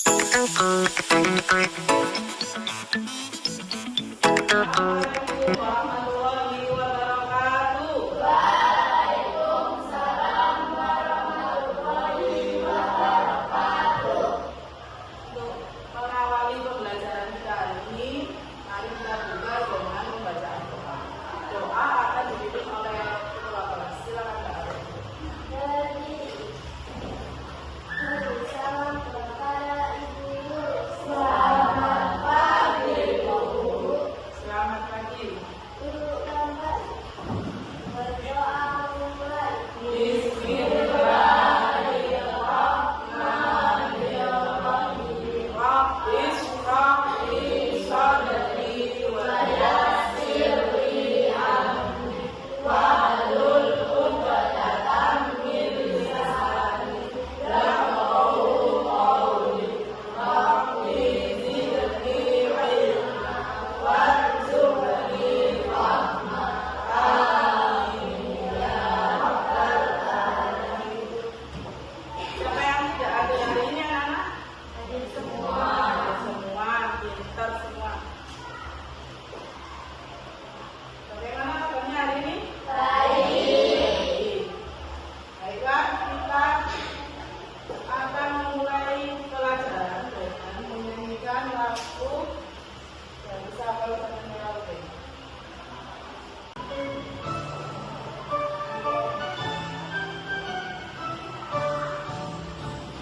warahmatullahi wabarakatuh. Untuk mengawali pembelajaran kita hari ini, mari kita buka dengan pembacaan doa. Doa akan dipimpin oleh ketua kelas. Silakan Mbak Ari. Salam kepada Ibu Guru. Selamat pagi. Duduk dan berdoa mulai. Bismillahirrahmanirrahim. Rabbi shrah li sadri wa yassir li amri wahlul 'uqdatam min lisani yafqahu qawli. Rabbi zidni ilma warzuqni fahma. Amin ya rabbal alamin. Siapa yang tidak ada hari ini anak-anak? Hadir semua. Semua, pintar semua. Bagaimana kabarnya hari ini? Baik. Baiklah, kita akan memulai pelajaran dengan menyanyikan lagu yang bisa kalau menyanyi.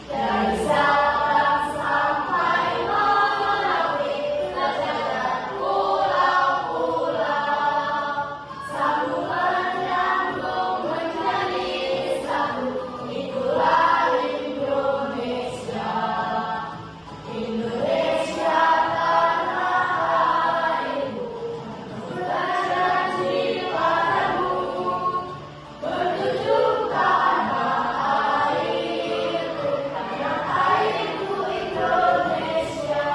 Dari Sabang sampai Merauke, tercatat pulau-pulau. Sambungan nyambung menjadi satu, itulah Indonesia. Indonesia tanah airku, berjanji padamu, menuju tanah airku, tanah airku Indonesia.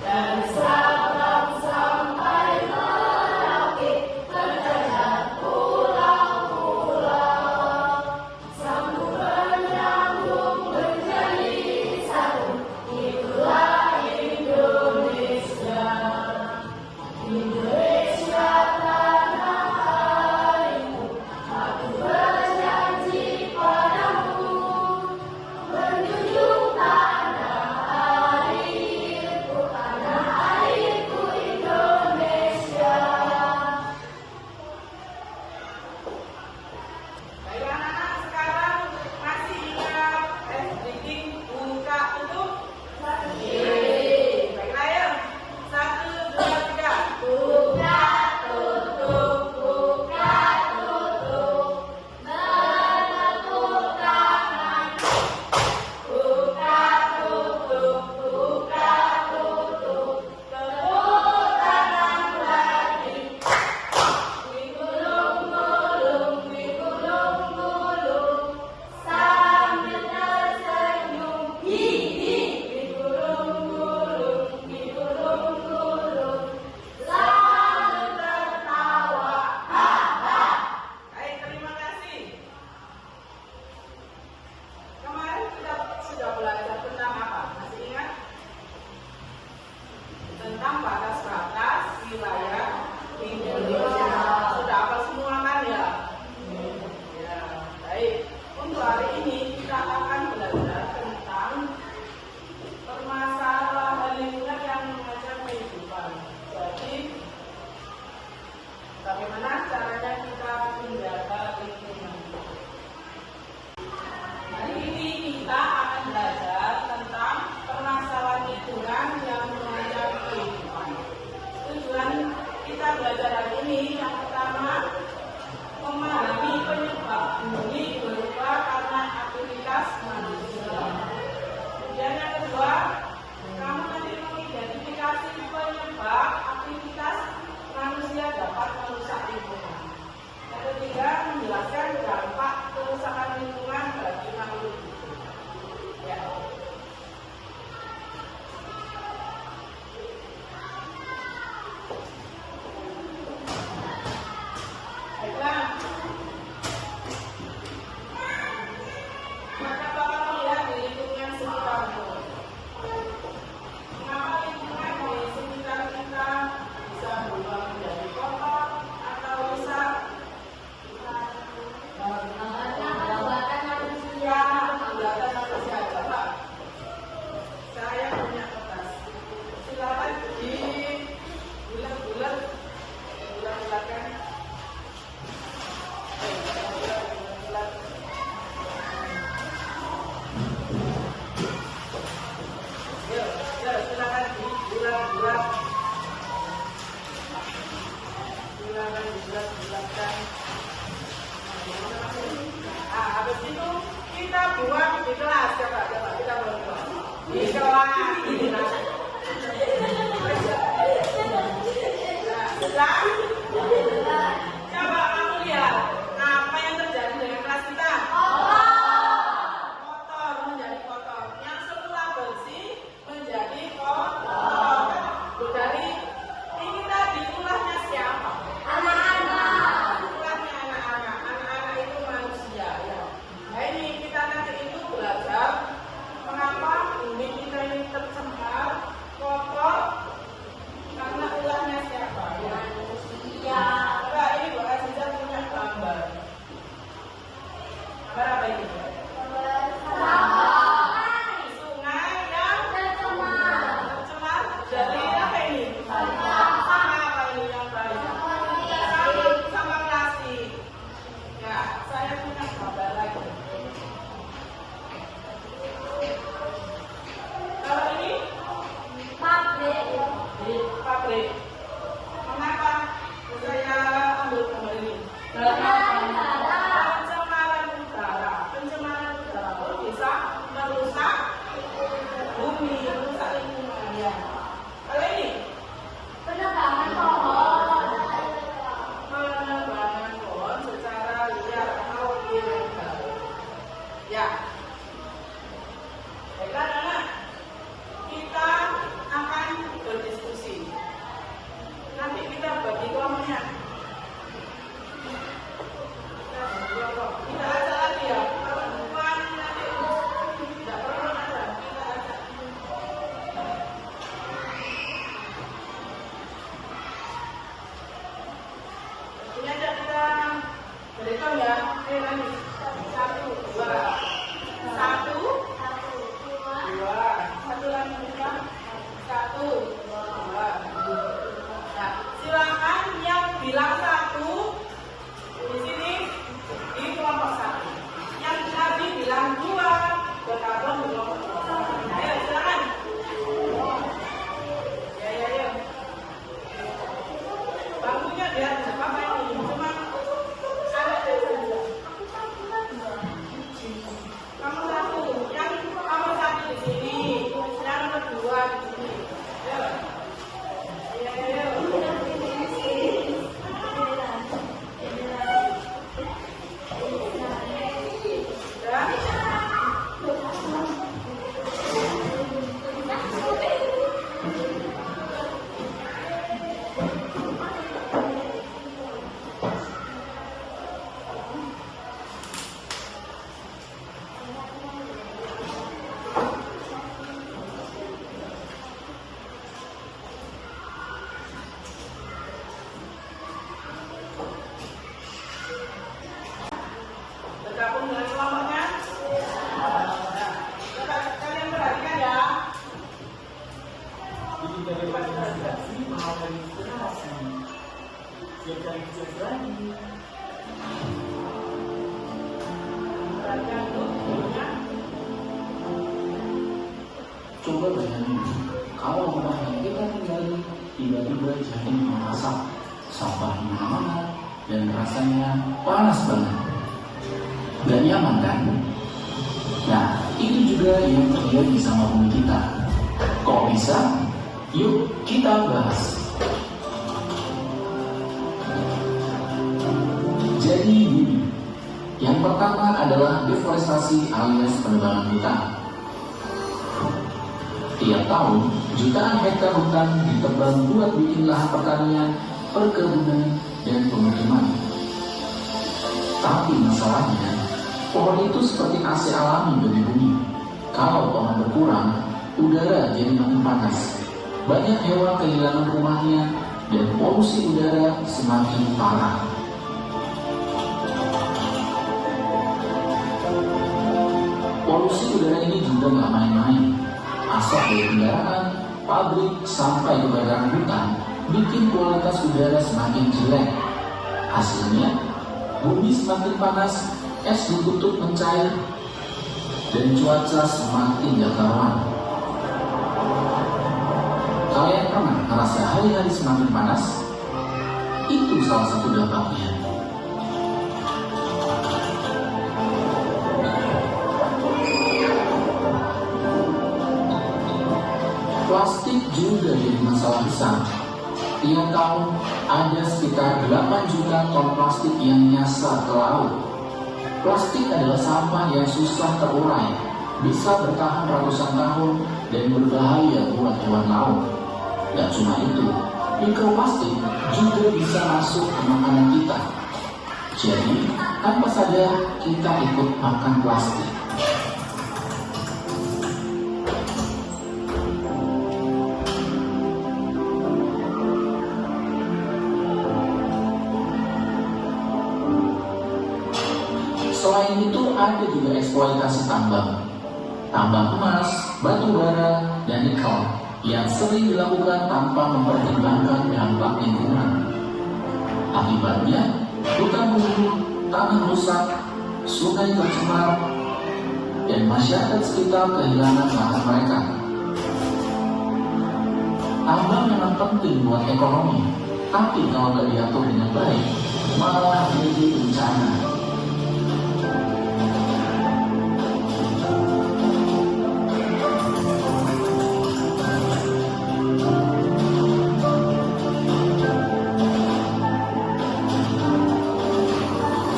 Dari Sabang sampai Merauke, tercatat pulau-pulau. Sambungan nyambung menjadi satu, itulah Indonesia. Indonesia tanah airku, aku berjanji padamu, menjunjung tanah airku, tanah airku Indonesia. Baiklah anak-anak, sekarang masih ingat reading buka tutup? Baiklah ya. 1, 2, 3. Buka tutup, buka tutup, menepuk tangan. Buka tutup, buka tutup, tepuk tangan lagi. Digulung-gulung, digulung-gulung, sambil tersenyum. Hihi, digulung-gulung, digulung-gulung, selalu tertawa. Ha-ha. Baik, terima kasih. Kemarin kita sudah belajar tentang apa? Masih ingat? Tentang batas-batas wilayah Indonesia. Sudah hafal semua kan ya? Ya, baik. Untuk hari ini kita akan belajar tentang permasalahan lingkungan yang mengancam kehidupan. Jadi, bagaimana caranya kita menjaga lingkungan? Hari ini kita akan belajar tentang permasalahan lingkungan yang mengancam kehidupan. Tujuan kita belajar hari ini yang pertama, memahami penyebab bumi berupa karena aktivitas manusia. Kemudian yang kedua, kamu nanti mengidentifikasi penyebab aktivitas manusia dapat merusak lingkungan. berubah menjadi kotor atau rusak? Buatan manusia. Buatan manusia. Coba saya punya kertas. Silakan bulat-bulatkan. Bulat. Yuk, silakan bulat-bulat. Silakan bulat-bulatkan. Habis itu kita buang di kelas. Coba kita buang di kelas. Di kelas. Nah, sudah. Coba kamu lihat apa yang terjadi dengan kelas kita. Kotor menjadi kotor. Yang semula bersih menjadi kotor. Dari ini tadi ulahnya siapa? Anak-anak. Ulahnya anak-anak. Anak-anak itu manusia ya. Nah ini kita nanti itu belajar mengapa bumi kita ini tercemar, kotor karena ulahnya siapa? Ya. Manusia. Coba ini Bu Aziza punya gambar. Gambar apa ini? Sungai yang tercemar dari apa ini? Sama apa ini yang banyak? Sama plastik. Ya, saya punya gambar lagi. Kalau ini di pabrik. Kenapa saya ambil gambar ini? Pencemaran udara pun bisa merusak bumi, merusak lingkungan ya. Kalau ini Penebangan pohon. penebangan pohon secara liar atau ilegal. Ya. Baiklah anak, kita akan berdiskusi. Nanti kita bagi kelompoknya. Kita ajak lagi ya. Kalau bukan nanti tidak perlu ada. Kita ajak. Ini aja kita berhitung ya. Ini nanti 1, 2, 1, 2. Satu lagi kita. 1, 2. Nah, silakan yang bilang 1 di sini di kelompok 1. Yang tadi bilang 2 bergabung di kelompok 2. Ayo silakan. Ya. Bangunnya biar apa ini? Cuma ada saja. Kamu 1, yang kamu 1 di sini, yang kedua di sini. Ayo. Bergabung dengan kelompoknya. Nah, kalian perhatikan ya. Perhatikan dulunya. Coba bayangin, kalau rumah yang kita tinggali tiba-tiba jadi memasak, sampah di mana-mana, dan rasanya panas banget. Gak nyaman kan? Nah, itu juga yang terjadi sama bumi kita. Kok bisa? Yuk kita bahas. Jadi bumi. Yang pertama adalah deforestasi alias penebangan hutan. Tiap tahun, jutaan hektar hutan ditebang buat bikin lahan pertanian, perkebunan, dan pemukiman. Tapi masalahnya, pohon itu seperti AC alami bagi bumi. Kalau pohon berkurang, udara jadi makin panas. Banyak hewan kehilangan rumahnya, dan polusi udara semakin parah. Polusi udara ini juga nggak main-main. Asap dari kendaraan, pabrik, sampai kebakaran hutan bikin kualitas udara semakin jelek. Hasilnya, bumi semakin panas, es di kutub mencair, dan cuaca semakin gak karuan. Kalian pernah merasa hari-hari semakin panas? Itu salah satu dampaknya. Plastik juga jadi masalah besar. Tiap tahun ada sekitar 8 juta ton plastik yang nyasar ke laut. Plastik adalah sampah yang susah terurai, bisa bertahan ratusan tahun dan berbahaya buat hewan laut. Gak cuma itu, mikroplastik juga bisa masuk ke makanan kita. Jadi, tanpa sadar kita ikut makan plastik. Selain itu ada juga eksploitasi tambang emas, batu bara, dan nikel yang sering dilakukan tanpa mempertimbangkan dampak lingkungan. Akibatnya, hutan gundul, tanah rusak, sungai tercemar, dan masyarakat sekitar kehilangan lahan mereka. Tambang memang penting buat ekonomi, tapi kalau tidak diatur dengan baik, malah jadi bencana.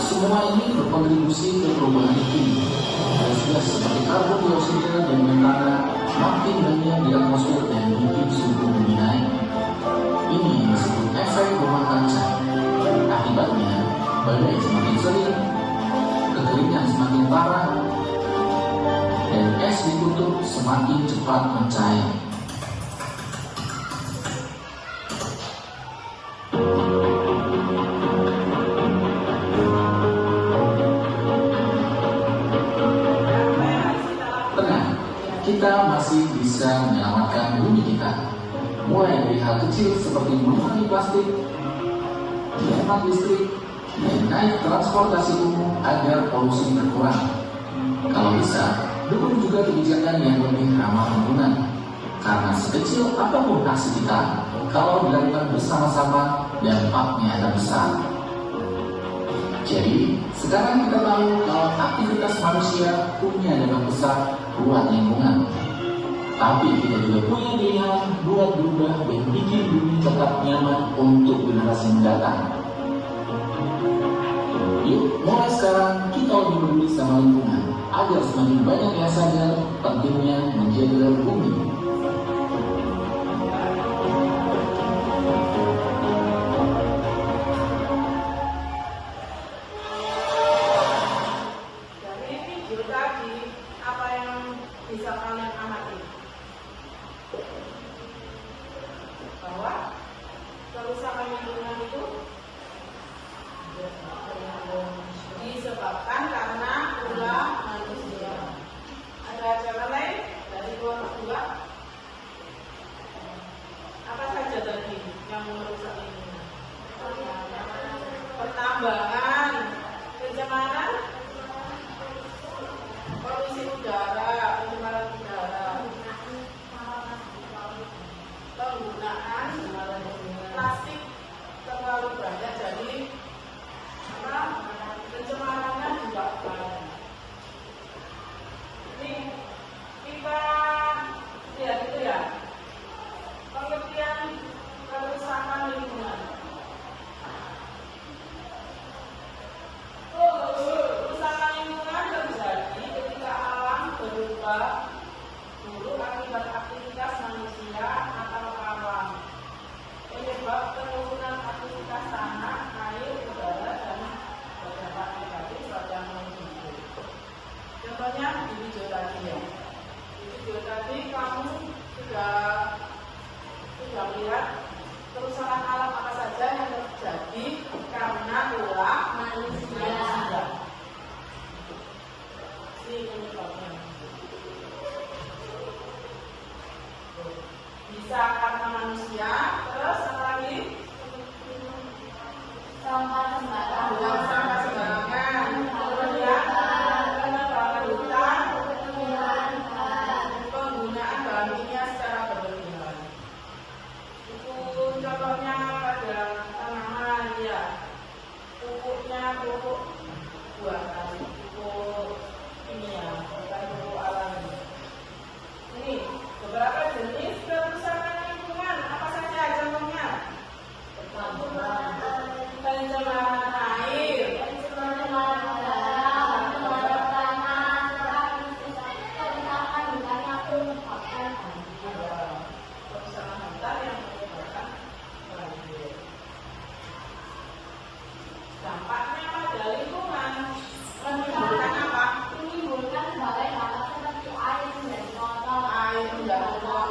Semua ini berkontribusi ke perubahan iklim. Gas-gas seperti karbon dioksida dan metana makin banyak di atmosfer dan bikin suhu bumi naik. Ini disebut efek rumah kaca. Akibatnya, badai semakin sering, kekeringan semakin parah, dan es di kutub semakin cepat mencair. Kita masih bisa menyelamatkan bumi kita, mulai dari hal kecil seperti mengurangi plastik, menghemat listrik, dan naik transportasi umum agar polusi berkurang. Kalau bisa, dukung juga kebijakan yang lebih ramah lingkungan, karena sekecil apapun aksi kita, kalau dilakukan bersama-sama, dampaknya akan besar. Jadi, sekarang kita tahu kalau aktivitas manusia punya dampak besar buat lingkungan. Tapi kita juga punya pilihan buat berubah dan bikin bumi tetap nyaman untuk generasi mendatang. Yuk, mulai sekarang kita lebih peduli sama lingkungan, agar semakin banyak yang sadar pentingnya menjaga bumi. Bisa kalian amati bahwa kerusakan lingkungan itu disebabkan karena ulah manusia. Ada cara lain dari luar kedua? Apa saja tadi yang merusak lingkungan? Pertambangan, pencemaran, polusi udara, pencemaran udara, penggunaan plastik terlalu banyak, jadi pencemarannya juga banyak. Ini kita lihat itu ya, pengertian kerusakan lingkungan. Kerusakan lingkungan terjadi ketika alam berubah buruk akibat aktivitas manusia atau alam. Penyebab penurunan aktivitas tanah, sampah Buang sembarangan. sampah sembarangan. Terus ya, penebangan hutan, penggunaan bahan kimia secara berlebihan. Itu contohnya pada tanaman ya. Pupuknya pupuk buatan, pupuk kimia, bukan pupuk alami. Ini beberapa jenis kerusakan lingkungan. Apa saja contohnya? Pencemaran air, Pencemaran udara, pencemaran tanah, kerusakan hutan yang menyebabkan banjir. kerusakan hutan yang menyebabkan banjir. Dampaknya pada lingkungan menimbulkan apa? Menimbulkan berbagai dampak seperti air menjadi kotor, Air menjadi kotor,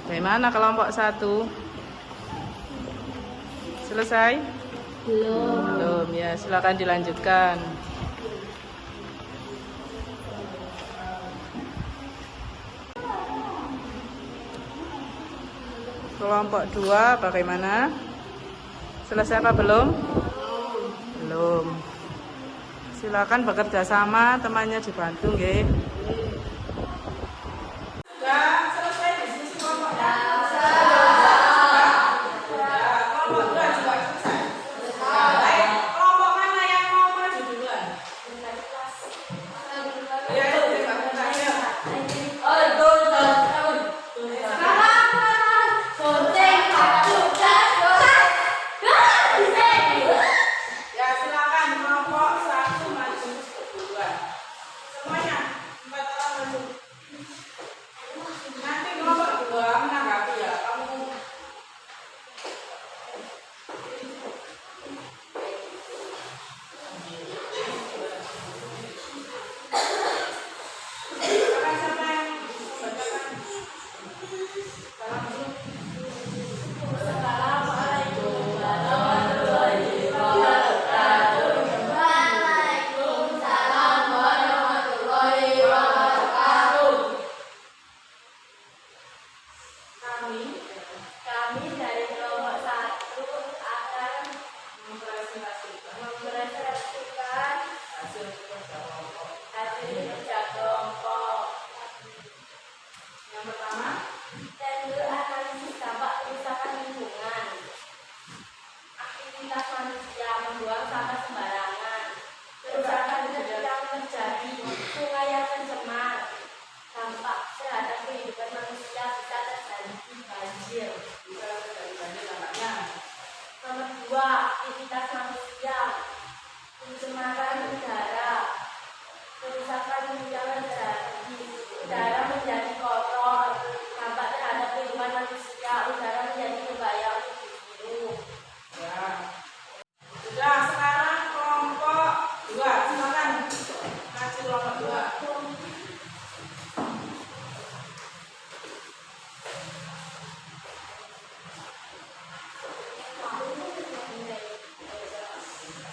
Bagaimana kelompok 1? Selesai? Belum ya, silakan dilanjutkan. Kelompok 2 bagaimana? Selesai apa belum? Belum. Silakan bekerja sama, temannya dibantu nggih. Sudah selesai diskusi kelompoknya? Kelompok 2 juga selesai. Baik, kelompok mana yang mau maju duluan? Ya, ya silakan kelompok 1 maju duluan. Semuanya 4 orang maju. Nanti kelompok 2 menanggapi ya. Kamu silakan siapa yang membacakan salam dulu. Kami dari kelompok 1 akan Mempresentasikan mempresentasikan hasil kerja kelompok. hasil kerja kelompok. Yang pertama, Tender analisis dampak kerusakan lingkungan. Aktivitas manusia membuang sampah sembarangan. Kerusakan yang terjadi, sungai yang tercemar. Dampak terhadap kehidupan manusia bisa terjadi banjir. bisa terjadi banjir dampaknya. Nomor 2, aktivitas manusia. Pencemaran udara. Kerusakan yang terjadi, udara menjadi kotor. Dampak terhadap kehidupan manusia, udara menjadi berbahaya untuk hidup. Ya. Sudah, sekarang kelompok 2. Silakan maju kelompok 2.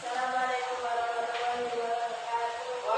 Assalamualaikum warahmatullahi wabarakatuh.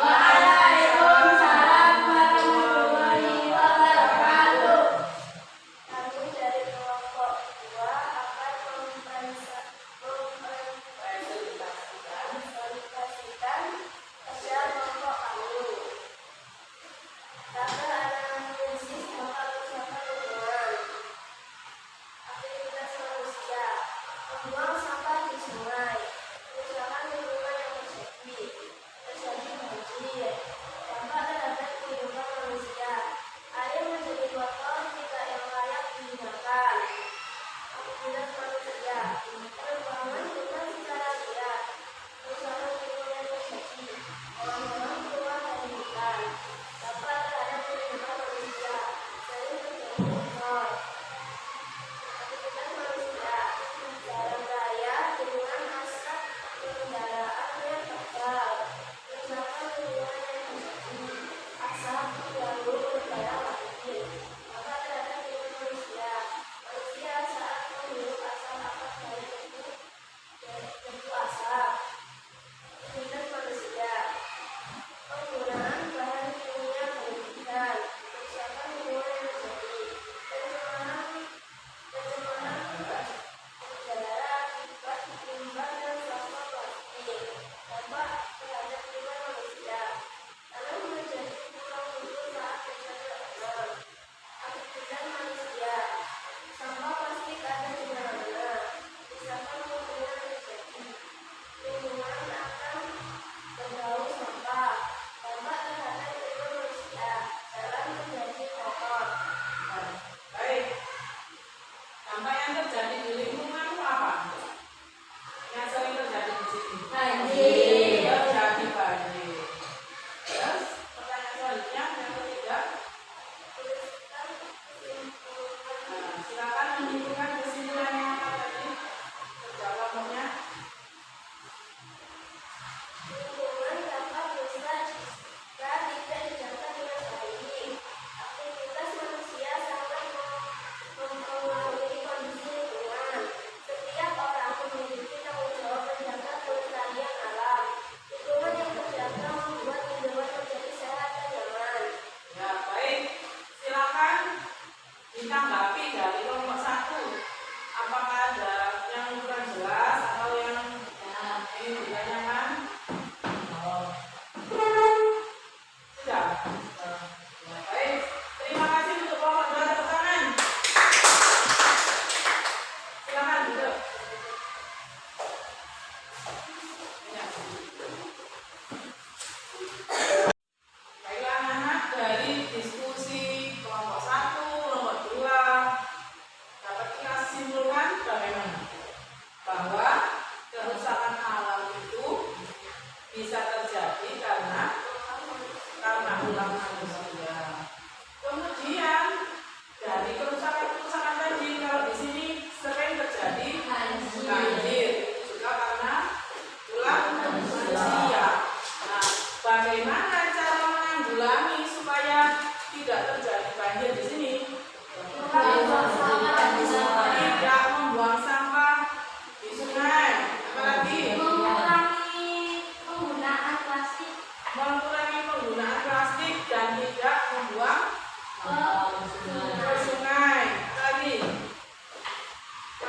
Ke sungai. Apa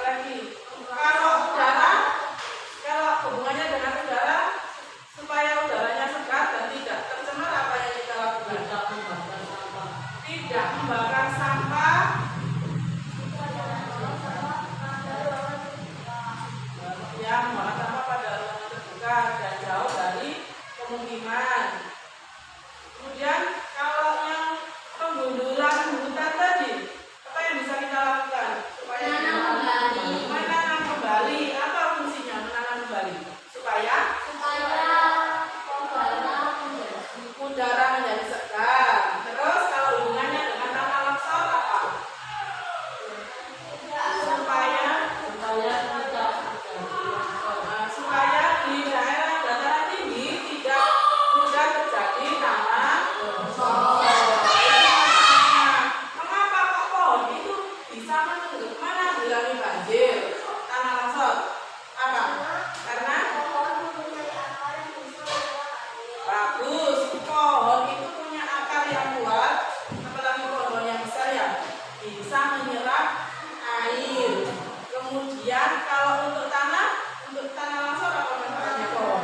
lagi? Kalau udara, kalau hubungannya dengan udara, supaya udaranya segar dan tidak tercemar, apa yang kita lakukan? Tidak membakar sampah. Ya, membakar sampah pada ruangan terbuka dan jauh dari pemukiman. Kemudian kalau yang penggundulan hutan tadi, apa yang bisa kita lakukan supaya menanam kembali? Apa fungsinya menanam kembali? Supaya udara menjadi segar. Terus kalau hubungannya dengan tanah longsor apa? Supaya di daerah dataran tinggi tidak mudah terjadi tanah longsor. Mengapa kok pohon itu bisa menanggulangi banjir, tanah longsor? Apa? Karena bagus, pohon itu punya akar yang kuat, apalagi pohon yang besar ya, bisa menyerap air. Kemudian kalau untuk tanah longsor apa manfaatnya pohon?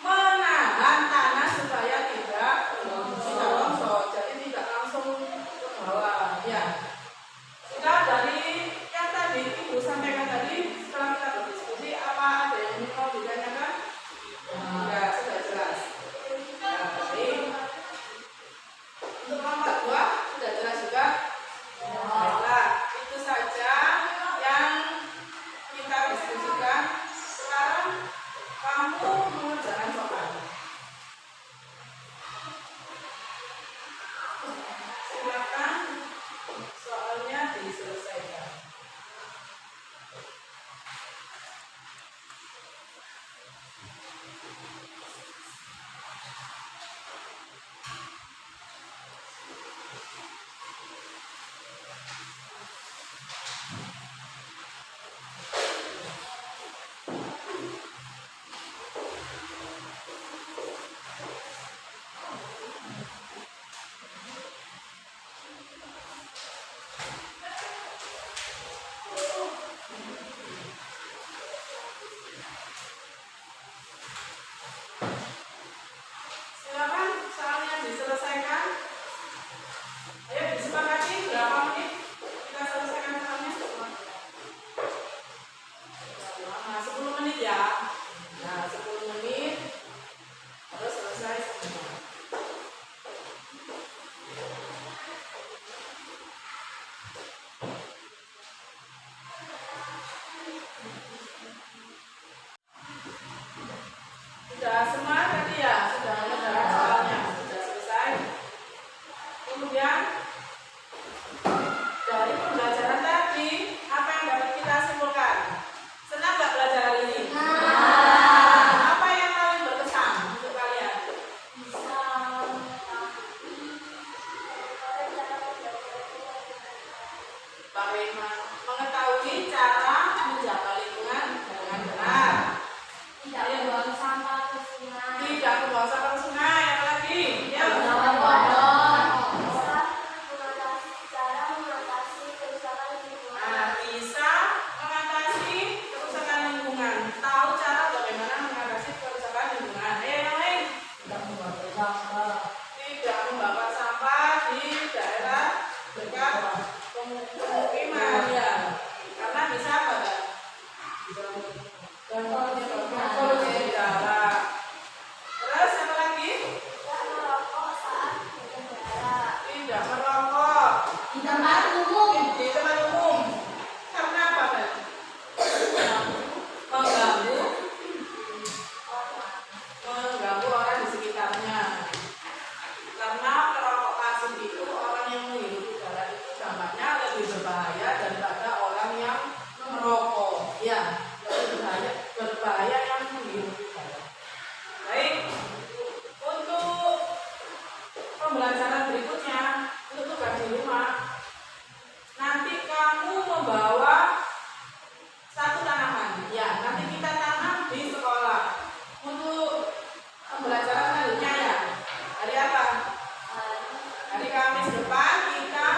Menahan tanah supaya tidak longsor, jadi tidak langsung ke bawah. Ya, sudah dari yang tadi Ibu sampaikan tadi, setelah kita berdiskusi, apa ada yang mau ditanyakan? Ya, sudah jelas. Ya, baik. Untuk nomor 2 sudah jelas juga. Baiklah, itu saja yang kita diskusikan. Sekarang kamu mengerjakan soal. Silakan soalnya diselesaikan. Silakan soalnya diselesaikan. Ayo disepakati berapa menit kita selesaikan soalnya? Nah, 10 menit ya. Nah, 10 menit harus selesai semua. Sudah semua tadi ya, sudah mengerjakan soalnya, sudah selesai. Kemudian dari pembelajaran tadi, apa yang dapat kita simpulkan? Senang nggak belajar hari ini? Apa yang paling berkesan untuk kalian? Bagaimana mengetahui cara menjaga lingkungan dengan benar? Tidak membuang sampah ke sungai. Tidak membuang sampah ke sungai, apalagi? Ya. Nah, bisa mengatasi kerusakan lingkungan. Tahu cara bagaimana mengatasi kerusakan lingkungan. Ayo yang lain. Tidak membakar sampah di daerah dekat pemukiman ya. Karena bisa apa? Polusi udara. Terus apa lagi? Tidak merokok Di tempat umum. di tempat umum. Karena apa kan? Mengganggu orang di sekitarnya. Karena perokok pasif itu orang yang menghirup udara itu dampaknya lebih berbahaya daripada orang yang merokok. Ya, lebih berbahaya yang menghirup udara. Baik, untuk pembelajaran berikutnya, untuk tugas di rumah, nanti kamu membawa satu tanaman. Ya, nanti kita tanam di sekolah. Untuk pembelajaran selanjutnya ya, hari apa? Hari Kamis depan kita